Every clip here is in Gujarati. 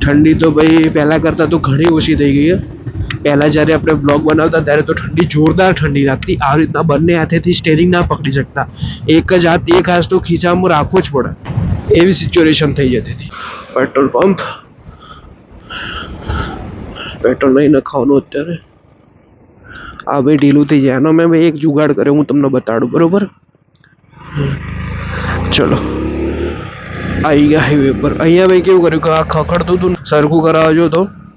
ઠંડી તો ભાઈ પહેલાં કરતાં તો ઘણી ઓછી થઈ ગઈ છે. પહેલાં જ્યારે આપણે બ્લોગ બનાવતા ત્યારે તો ઠંડી જોરદાર ઠંડી લાગતી. આ રીતના બંને હાથેથી સ્ટેરિંગ ના પકડી શકતા. એક જ હાથ એક હાથ તો ખીચામાં રાખવો જ પડે, એવી સિચ્યુએશન થઈ જતી હતી. પેટ્રોલ પંપ, પેટ્રોલ નહીં નખાવાનું અત્યારે. આ ભાઈ ઢીલું થઈ જાય. આનો મેં ભાઈ એક જુગાડ કર્યો, હું તમને બતાડું. બરોબર, ચલો આવી ગયા હાઈવે પર. અહીંયા ભાઈ કેવું કર્યું કે આ ખખડતું હતું, સરખું કરાવવા જો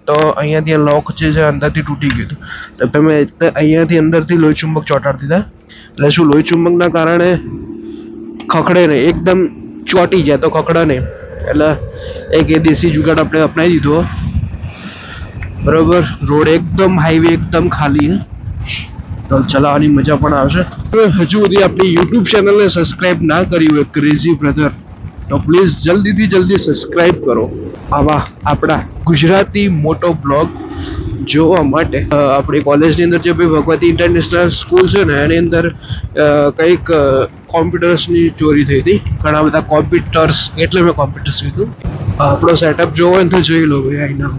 તો અહીંયાથી લોક જે છે અંદરથી તૂટી ગયું હતું. તો તમે અહીંયાથી અંદરથી લોહી ચુંબક ચોંટાડી દીધા. એટલે શું, લોહી ચુંબકના કારણે ખખડે નહીં, એકદમ ચોંટી જાય તો ખખડે નહીં. એટલે એક એ દેશી જુગાડ આપણે અપનાવી દીધો. બરોબર, રોડ એકદમ હાઈવે એકદમ ખાલી છે, તો ચલાવવાની મજા પણ આવશે. હજુ સુધી આપણી યુટ્યુબ ચેનલને સબસ્ક્રાઇબ ના કરી હોય ક્રેઝી બ્રધર, તો પ્લીઝ જલ્દીથી જલ્દી સબસ્ક્રાઇબ કરો. આવા આપણા ગુજરાતી મોટો બ્લોગ જોવા માટે આપણી કોલેજની અંદર જે ભાઈ ભગવતી ઇન્ટરનેશનલ સ્કૂલ છે ને, એની અંદર કંઈક કોમ્પ્યુટર્સની ચોરી થઈ હતી. ઘણા બધા કોમ્પ્યુટર્સ, એટલે મેં કોમ્પ્યુટર્સ કીધું. આપણો સેટઅપ જોવો હોય ને તો જોઈ લો ભાઈ. આઈના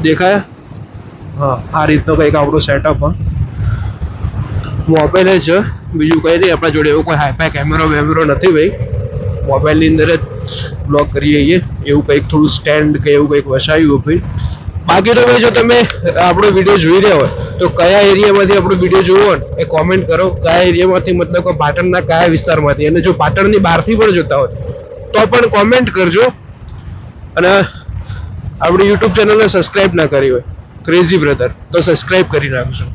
દેખાય? હા, આ રીતનો કંઈક આપણો સેટઅપ. મોબાઈલ જ છે, બીજું કંઈ નહીં આપણા જોડે. એવું કોઈ હાઈફાઈ કેમેરો નથી ભાઈ. મોબાઈલની અંદર જ બ્લોગ કરીએ છીએ. એવું કંઈક થોડું સ્ટેન્ડ કે એવું કંઈક વસાવ્યું ભાઈ. બાકી તો ભાઈ જો તમે આપણો વિડીયો જોઈ રહ્યા હોય તો કયા એરિયામાંથી આપણો વિડીયો જોવો હોય એ કોમેન્ટ કરો. કયા એરિયામાંથી, મતલબ કે પાટણના કયા વિસ્તારમાંથી. અને જો પાટણની બહારથી પણ જોતા હોય તો પણ કોમેન્ટ કરજો. અને આપણી યુટ્યુબ ચેનલને સબસ્ક્રાઇબ ના કરી હોય ક્રેઝી બ્રધર, તો સબસ્ક્રાઇબ કરી નાખજો.